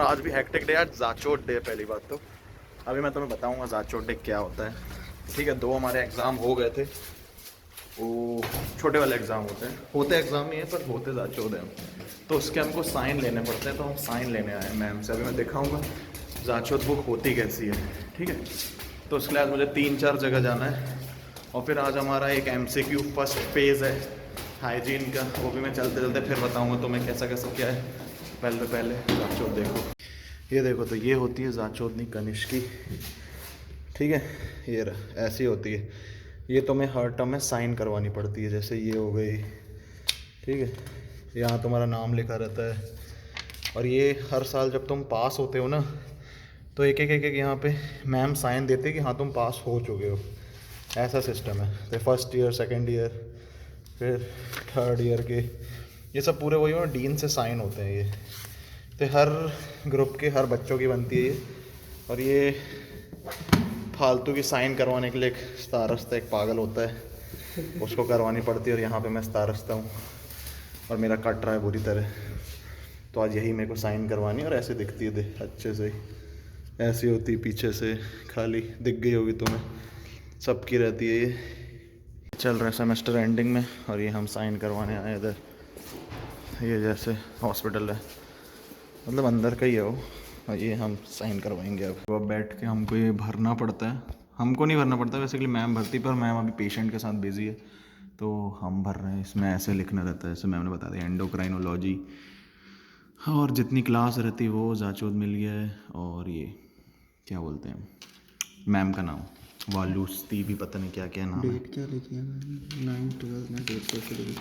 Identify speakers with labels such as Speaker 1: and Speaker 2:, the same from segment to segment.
Speaker 1: आज भी hectic day, आज ज़ाचोट डे। पहली बात तो अभी मैं तुम्हें बताऊंगा ज़ाचोट डे क्या होता है। ठीक है, 2 हमारे एग्ज़ाम हो गए थे। वो छोटे वाले एग्ज़ाम होते एग्ज़ाम ही है पर होते ज़ाचोट हैं। तो उसके हमको साइन लेने पड़ते हैं, तो हम साइन लेने आए मैम से। अभी मैं दिखाऊंगा ज़ाचोट बुक होती कैसी है। ठीक है, तो उसके लिए आज मुझे 3-4 जगह जाना है। और फिर आज हमारा एक MCQ फर्स्ट फेज़ है हाइजीन का, वो भी मैं चलते चलते फिर बताऊंगा तुम्हें कैसा कैसा क्या है। पहले तो पहले ज़ाचोट देखो, ये देखो। तो ये होती है ज़ाचोदनी कनिष्की। ठीक है, ये रहा, ऐसी होती है। ये तुम्हें हर टर्म में साइन करवानी पड़ती है, जैसे ये हो गई। ठीक है, यहाँ तुम्हारा नाम लिखा रहता है। और ये हर साल जब तुम पास होते हो ना, तो एक एक एक एक यहाँ पे मैम साइन देते कि हाँ तुम पास हो चुके हो। ऐसा सिस्टम है। तो फर्स्ट ईयर, सेकेंड ईयर, फिर थर्ड ईयर के, ये सब पूरे वही हो, डीन से साइन होते हैं ये। तो हर ग्रुप के हर बच्चों की बनती है ये। और ये फालतू की साइन करवाने के लिए एक स्तारस्ता, एक पागल होता है, उसको करवानी पड़ती है। और यहाँ पे मैं स्तारस्ता हूँ और मेरा कट रहा है बुरी तरह। तो आज यही मेरे को साइन करवानी है। और ऐसे दिखती है, देख अच्छे से ऐसी होती है, पीछे से खाली दिख गई होगी तुम्हें, सबकी रहती है ये। चल रहा है सेमेस्टर एंडिंग में और ये हम साइन करवाने आए इधर। ये जैसे हॉस्पिटल है, मतलब अंदर का ही है वो। और ये हम साइन करवाएंगे। अब बैठ के हमको ये भरना पड़ता है। हमको नहीं भरना पड़ता बेसिकली, मैम भरती, पर मैम अभी पेशेंट के साथ बिजी है तो हम भर रहे हैं। इसमें ऐसे लिखना रहता है, जैसे मैम ने बता दिया, एंडोक्राइनोलॉजी। और जितनी क्लास रहती है वो ज़ाचोद मिल गया है। और ये क्या बोलते हैं मैम का नाम, वालूस्ती भी पता नहीं क्या क्या नाम है।
Speaker 2: डेट क्या लिखी है मैंने? 9/12 में डेट कैसे लिखी?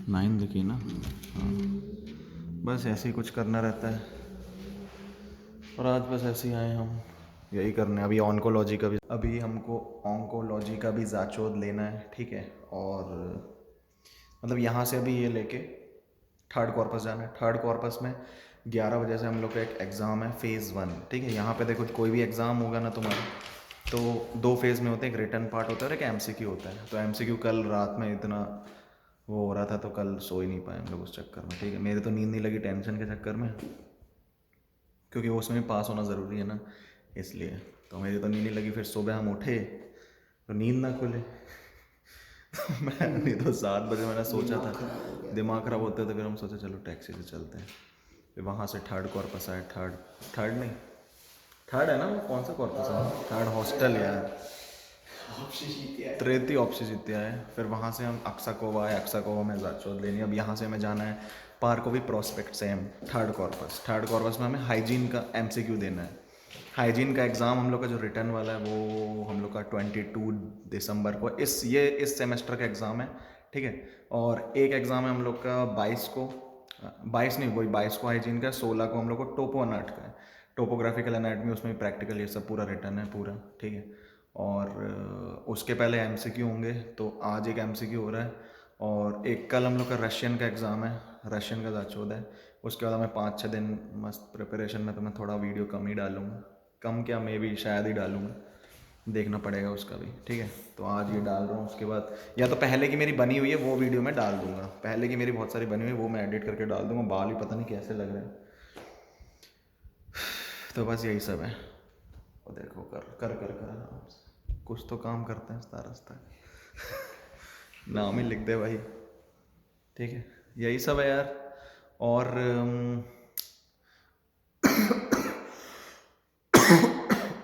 Speaker 1: 9 लिखी ना। हाँ, बस ऐसे ही कुछ करना रहता है। और आज बस ऐसे ही आए हम यही करने। अभी ऑन्कोलॉजी का भी, अभी हमको ऑन्कोलॉजी का भी ज़ाचोद लेना है। ठीक है, और मतलब यहाँ से अभी ये लेके थर्ड कॉर्पस जाना है। थर्ड कॉर्पस में 11 बजे से हम लोग का एक एग्ज़ाम है, फ़ेज़ 1। ठीक है, यहाँ पे देखो कोई भी एग्ज़ाम होगा ना तुम्हारा, तो 2 फेज़ में होते हैं। एक रिटन पार्ट होता है और एक MCQ होता है। तो MCQ कल रात में इतना वो हो रहा था तो कल सो ही नहीं पाए हम लोग उस चक्कर में। ठीक है, मेरे तो नींद नहीं लगी टेंशन के चक्कर में, क्योंकि उसमें भी पास होना ज़रूरी है ना, इसलिए। तो मेरी तो नींद नहीं लगी। फिर सुबह हम उठे तो नींद ना खुले। मैं नहीं तो 7 बजे मैंने सोचा था, दिमाग ख़राब होता है, तो फिर हम सोचे चलो टैक्सी से चलते हैं। फिर वहाँ से थर्ड कॉर्पस आए। थर्ड नहीं, थर्ड है ना वो, कौन सा कॉर्पस है? थर्ड हॉस्टल यार, तृतीय ऑप्शिजित्या है। फिर वहाँ से हम अक्साकोवा आए। अक्साकोवा में ज़ाचोद लेनी। अब यहाँ से हमें जाना है पार्कोवी प्रोस्पेक्ट से हम थर्ड कॉर्पस। थर्ड कॉर्पस में हमें हाइजीन का MCQ देना है। हाइजीन का एग्ज़ाम हम लोग का जो रिटर्न वाला है वो हम लोग का 22 दिसंबर को, इस सेमेस्टर का एग्ज़ाम है। ठीक है, और एक एग्ज़ाम है हम लोग का 22 को, 22 नहीं, वही 22 को हाइजीन का, 16 को हम लोग को टोपो अनाट का है, टोपोग्राफिकल एनाटमी। उसमें भी प्रैक्टिकल ये सब पूरा रिटर्न है पूरा। ठीक है, और उसके पहले MCQ होंगे। तो आज एक MCQ हो रहा है और एक कल हम लोग का रशियन का एग्ज़ाम है, रशियन का ज़ाचोद है। उसके बाद मैं 5-6 दिन मस्त प्रिपरेशन में, तो मैं थोड़ा वीडियो कम ही डालूँगा। कम क्या, मैं भी शायद ही डालूँगा, देखना पड़ेगा उसका भी। ठीक है, तो आज ये डाल रहा हूँ। उसके बाद या तो पहले की मेरी बनी हुई है वो वीडियो मैं डाल दूँगा। पहले की मेरी बहुत सारी बनी हुई है वो मैं एडिट करके डाल दूँगा। बाल भी पता नहीं कैसे लग रहे हैं। तो बस यही सब है। और देखो कर कर कर कर आराम से कुछ तो काम करते हैं रास्ता रास्ता। नाम ही लिख दे भाई। ठीक है, यही सब है यार। और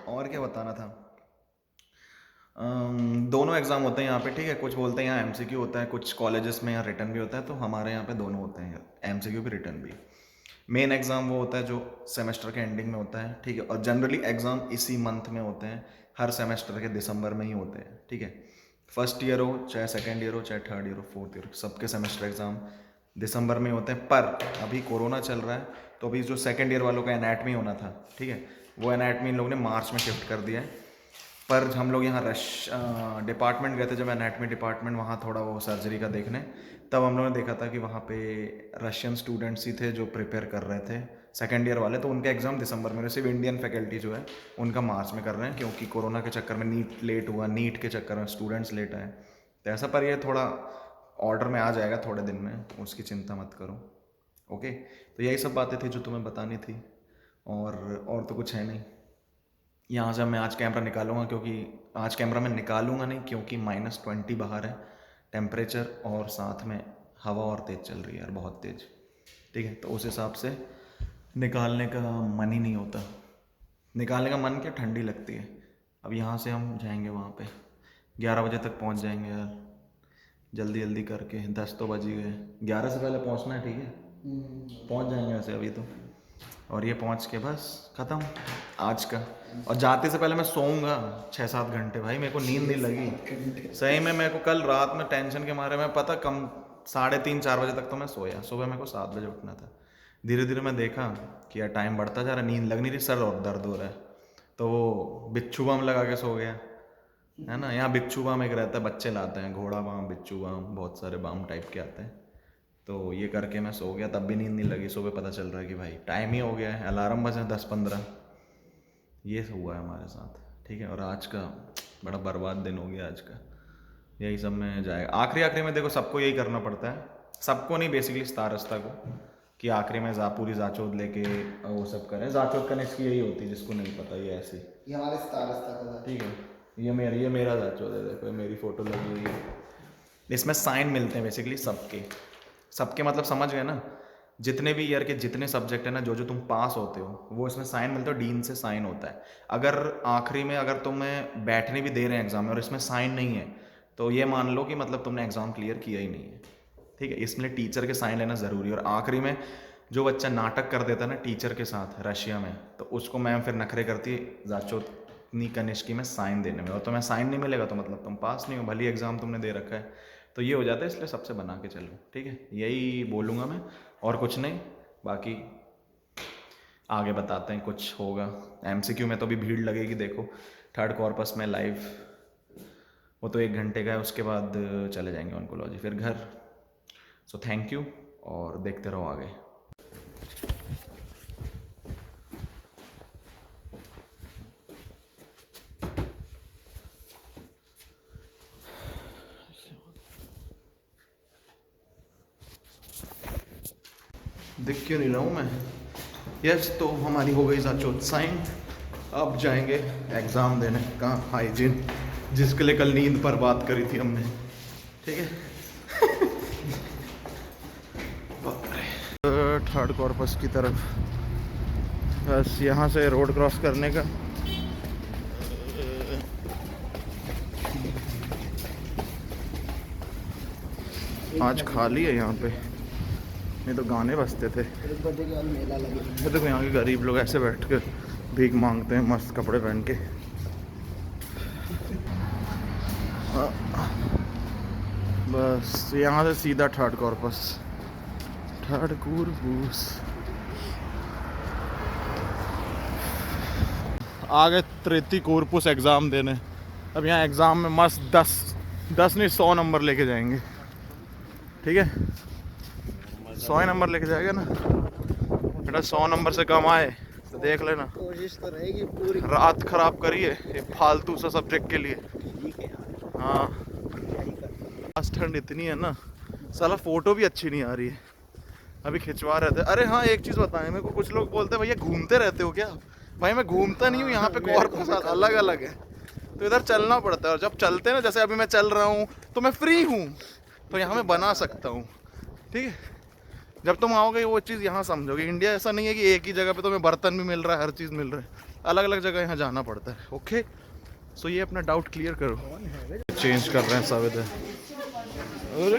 Speaker 1: और क्या बताना था। दोनों एग्ज़ाम होते हैं यहाँ पे। ठीक है, कुछ बोलते हैं यहाँ MCQ होता है, कुछ कॉलेजेस में यहाँ रिटर्न भी होता है। तो हमारे यहाँ पे दोनों होते हैं, MCQ भी रिटर्न भी। मेन एग्ज़ाम वो होता है जो सेमेस्टर के एंडिंग में होता है। ठीक है, और जनरली एग्ज़ाम इसी मंथ में होते हैं, हर सेमेस्टर के दिसंबर में ही होते हैं। ठीक है, फर्स्ट ईयर हो चाहे सेकेंड ईयर हो चाहे थर्ड ईयर हो फोर्थ ईयर, सबके सेमेस्टर एग्ज़ाम दिसंबर में होते हैं। पर अभी कोरोना चल रहा है तो अभी जो सेकेंड ईयर वालों का एनाटमी होना था, ठीक है, वो एनाटमी इन लोगों ने मार्च में शिफ्ट कर दिया है। पर हम लोग यहाँ डिपार्टमेंट गए थे जब, एनाटमी डिपार्टमेंट, वहाँ थोड़ा वो सर्जरी का देखने, तब हम लोगों ने देखा था कि वहाँ पे रशियन स्टूडेंट्स ही थे जो प्रिपेयर कर रहे थे, सेकेंड ईयर वाले। तो उनका एग्ज़ाम दिसंबर में, सिर्फ इंडियन फैकल्टी जो है उनका मार्च में कर रहे हैं, क्योंकि कोरोना के चक्कर में नीट लेट हुआ, नीट के चक्कर में स्टूडेंट्स लेट आए। तो ऐसा, पर ये थोड़ा ऑर्डर में आ जाएगा थोड़े दिन में, उसकी चिंता मत करो। ओके, तो यही सब बातें थी जो तुम्हें बतानी थी, और तो कुछ है नहीं। यहाँ से मैं आज कैमरा निकालूंगा, क्योंकि आज कैमरा मैं निकालूंगा नहीं, क्योंकि -20 बाहर है टेम्परेचर, और साथ में हवा और तेज़ चल रही है यार, बहुत तेज़। ठीक है, तो उस हिसाब से निकालने का मन ही नहीं होता। निकालने का मन क्या, ठंडी लगती है। अब यहाँ से हम जाएंगे वहाँ पे, 11 बजे तक पहुँच जाएंगे यार, जल्दी जल्दी करके। 10 तो बज ही गए, 11 से पहले पहुँचना है, ठीक है? पहुँच जाएंगे वैसे अभी तो। और ये पहुँच के बस ख़त्म आज का। और जाते से पहले मैं सोऊंगा 6-7 घंटे, भाई मेरे को नींद नहीं लगी सही में। मेरे को कल रात में टेंशन के मारे मैं पता कम 3:30-4 बजे तक तो मैं सोया। सुबह मेरे को 7 बजे उठना था। धीरे धीरे मैं देखा कि यार टाइम बढ़ता जा रहा, नींद लग नहीं रही, सर और दर्द हो रहा है, तो वो बिच्छू बाम लगा के सो गया, है ना। यहाँ बिच्छू बाम एक रहता है, बच्चे लाते हैं, घोड़ा बाम, बिच्छू बाम, बहुत सारे बाम टाइप के आते हैं। तो ये करके मैं सो गया, तब भी नींद नहीं लगी। सुबह पता चल रहा है कि भाई टाइम ही हो गया है, अलार्म बजे 10-15। ये हुआ है हमारे साथ, ठीक है। और आज का बड़ा बर्बाद दिन हो गया आज का। यही सब में जाएगा आखिरी में। देखो सबको यही करना पड़ता है, सबको नहीं, बेसिकली स्टारस्ता को, कि आखिरी में पूरी जाचोद लेके वो सब करें। जाचोद करने की यही होती है, जिसको नहीं पता ये ऐसी,
Speaker 2: ये हमारे स्टारस्ता का,
Speaker 1: ठीक है। ये मेरा जाचोद है, देखो मेरी फोटो लगी हुई है। इसमें साइन मिलते हैं बेसिकली सबके मतलब समझ गए ना। जितने भी ईयर के जितने सब्जेक्ट है ना, जो तुम पास होते हो, वो इसमें साइन मिलते हो, डीन से साइन होता है। अगर आखिरी में अगर तुम्हें बैठने भी दे रहे हैं एग्जाम में और इसमें साइन नहीं है, तो ये मान लो कि मतलब तुमने एग्जाम क्लियर किया ही नहीं है, ठीक है। इसमें टीचर के साइन लेना ज़रूरी है। और आखिरी में जो बच्चा नाटक कर देता है ना टीचर के साथ रशिया में, तो उसको मैम फिर नखरे करती है जाचोतनी कनिष्की में साइन देने में, और तुम्हें साइन नहीं मिलेगा तो मतलब तुम पास नहीं हो, भले एग्जाम तुमने दे रखा है। तो ये हो जाता है, इसलिए सबसे बना के चलो, ठीक है। यही बोलूँगा मैं, और कुछ नहीं। बाकी आगे बताते हैं, कुछ होगा MCQ में तो भी भीड़ लगेगी। देखो 3rd कॉर्पस में लाइव, वो तो 1 घंटे का है, उसके बाद चले जाएंगे ऑन्कोलॉजी, फिर घर। सो थैंक यू, और देखते रहो आगे। दिख क्यों नहीं रहा हूँ मैं? यस, तो हमारी हो गई जाचोद साइन। अब जाएंगे एग्ज़ाम देने। कहाँ हाइजीन, जिसके लिए कल नींद पर बात करी थी हमने, ठीक है। 3rd कॉर्पस की तरफ, बस यहाँ से रोड क्रॉस करने का। आज खाली है यहाँ पे, नहीं तो गाने बजते थे। देखो यहाँ के गरीब लोग ऐसे बैठ कर भीख मांगते हैं, मस्त कपड़े पहन के। बस यहाँ से सीधा 3rd कॉर्पस, 3rd कॉर्पस। आगे 3rd कॉर्पस एग्ज़ाम देने। अब यहाँ एग्ज़ाम में मस्त 10 नहीं 100 नंबर लेके जाएंगे, ठीक है। 100 नंबर लेके जाएगा ना बेटा, 100 नंबर से कम आए तो देख लेना।
Speaker 2: कोशिश तो रहेगी पूरी।
Speaker 1: रात खराब करिए ये फालतू सा सब्जेक्ट के लिए।
Speaker 2: ठीक है,
Speaker 1: हाँ, आज ठंड इतनी है ना, साला फोटो भी अच्छी नहीं आ रही है। अभी खिंचवा रहे थे। अरे हाँ, एक चीज़ बताएं, मेरे को कुछ लोग बोलते हैं भैया घूमते रहते हो क्या? भाई मैं घूमता नहीं हूँ, यहाँ पे कॉर्पस अलग अलग है, तो इधर चलना पड़ता है। और जब चलते हैं ना, जैसे अभी मैं चल रहा हूँ तो मैं फ्री हूँ, तो यहाँ मैं बना सकता हूँ, ठीक है। जब तुम आओगे वो चीज़ यहाँ समझोगे। इंडिया ऐसा नहीं है कि एक ही जगह पे तुम्हें बर्तन भी मिल रहा है, हर चीज़ मिल रहा है, अलग अलग जगह यहाँ जाना पड़ता है, ओके। सो ये अपना डाउट क्लियर करो। चेंज कर रहे हैं सब इधर।
Speaker 2: हो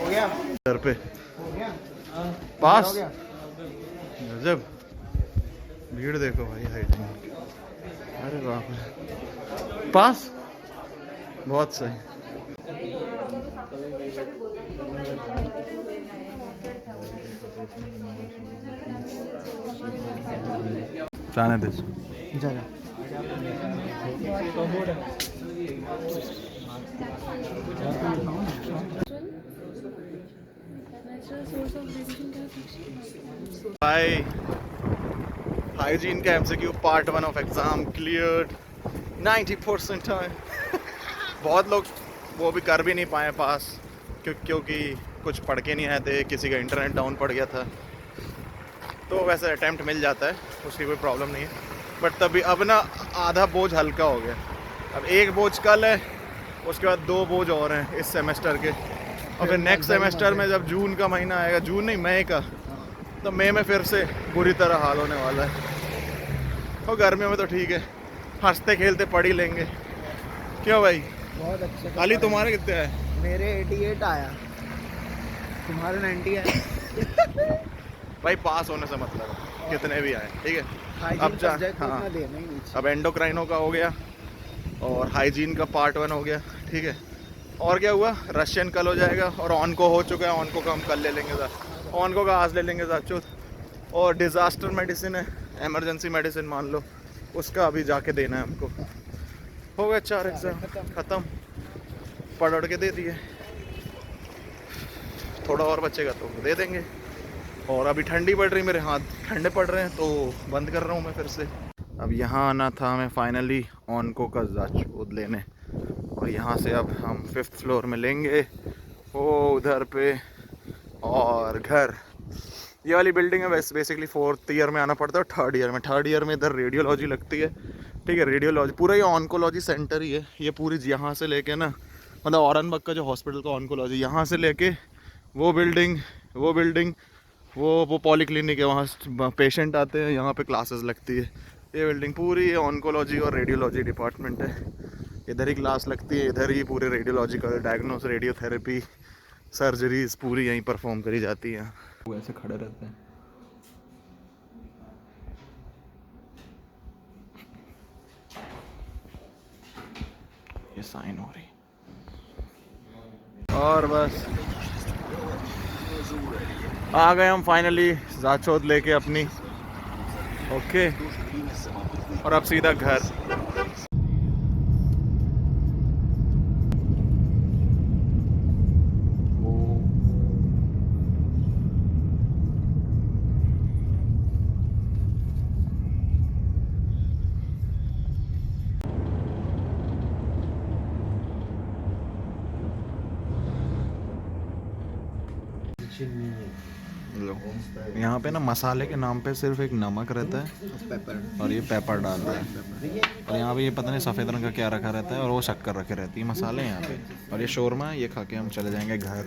Speaker 2: गया,
Speaker 1: घर पे
Speaker 2: हो गया,
Speaker 1: पास जब भीड़ देखो भाई, हाइट में, अरे बाप रे, पास बहुत सही। जाने दे
Speaker 2: जगह
Speaker 1: भाई। हाइजीन का MCQ part 1 of exam cleared. 90% time बहुत लोग वो भी कर भी नहीं पाए पास क्योंकि कुछ पढ़ के नहीं आए थे, किसी का इंटरनेट डाउन पड़ गया था। तो वैसे अटैम्प्ट मिल जाता है, उसकी कोई प्रॉब्लम नहीं है। बट तभी अब ना आधा बोझ हल्का हो गया। अब एक बोझ कल है, उसके बाद 2 बोझ और हैं इस सेमेस्टर के। और फिर नेक्स्ट सेमेस्टर में जब जून का महीना आएगा, जून नहीं मई का, तो मई में फिर से बुरी तरह हाल होने वाला है। और गर्मियों में तो ठीक है, हंसते खेलते पढ़ ही लेंगे। क्यों भाई?
Speaker 2: बहुत अच्छे।
Speaker 1: खाली तुम्हारे कितने आए?
Speaker 2: मेरे 88 आया, तुम्हारे 90 आया।
Speaker 1: भाई पास होने से मतलब है, कितने भी आए, ठीक है।
Speaker 2: हाइजीन
Speaker 1: अब जा,
Speaker 2: सब्जेक्ट
Speaker 1: हाँ,
Speaker 2: उतना देना ही नहीं चाहिए।
Speaker 1: अब एंडोक्राइनो का हो गया और हाइजीन का पार्ट 1 हो गया, ठीक है। और क्या हुआ, रशियन कल हो जाएगा और ऑनको हो चुका है, ऑनको का हम कल ले लेंगे, ऑनको का आज ले लेंगे जाचूत। और डिज़ास्टर मेडिसिन है, इमरजेंसी मेडिसिन मान लो, उसका अभी जाके देना है हमको। हो गया 4 एग्जाम ख़त्म, पढ़ के दे दिए। थोड़ा और बचेगा तो दे देंगे। और अभी ठंडी पड़ रही, मेरे हाथ ठंडे पड़ रहे हैं तो बंद कर रहा हूँ मैं फिर से। अब यहाँ आना था हमें फाइनली ऑनको का जाचूद लेने, और यहाँ से अब हम 5th फ्लोर में लेंगे वो उधर पे। और घर, ये वाली बिल्डिंग है, वैसे बेसिकली 4th ईयर में आना पड़ता है, 3rd ईयर में। 3rd ईयर में इधर रेडियोलॉजी लगती है, ठीक है। रेडियोलॉजी पूरा ये ऑन्कोलॉजी सेंटर ही है, ये पूरी यहाँ से लेके ना, मतलब औरंगाबाद का जो हॉस्पिटल का ऑन्कोलॉजी, यहाँ से लेके वो बिल्डिंग वो पॉलीक्लिनिक है, वहाँ पेशेंट आते हैं, यहाँ पे क्लासेस लगती है। ये बिल्डिंग पूरी ऑन्कोलॉजी और रेडियोलॉजी डिपार्टमेंट है, इधर ही क्लास लगती है, इधर ही पूरे रेडियोलॉजिकल डायग्नोस, रेडियोथेरेपी, सर्जरीज पूरी यहीं परफॉर्म करी जाती हैं। वो ऐसे खड़े रहते हैं। ये साइन हो रही और बस आ गए हम फाइनली जाचौद लेके अपनी। ओके, और अब सीधा घर। यहाँ पे ना मसाले के नाम पे सिर्फ एक नमक रहता है और ये पेपर डाल रहा है, और यहाँ पे ये पता नहीं सफ़ेद रंग का क्या रखा रहता है, और वो शक्कर रखे रहती है मसाले यहाँ पे। और ये शोरमा, ये खा के हम चले जाएंगे घर।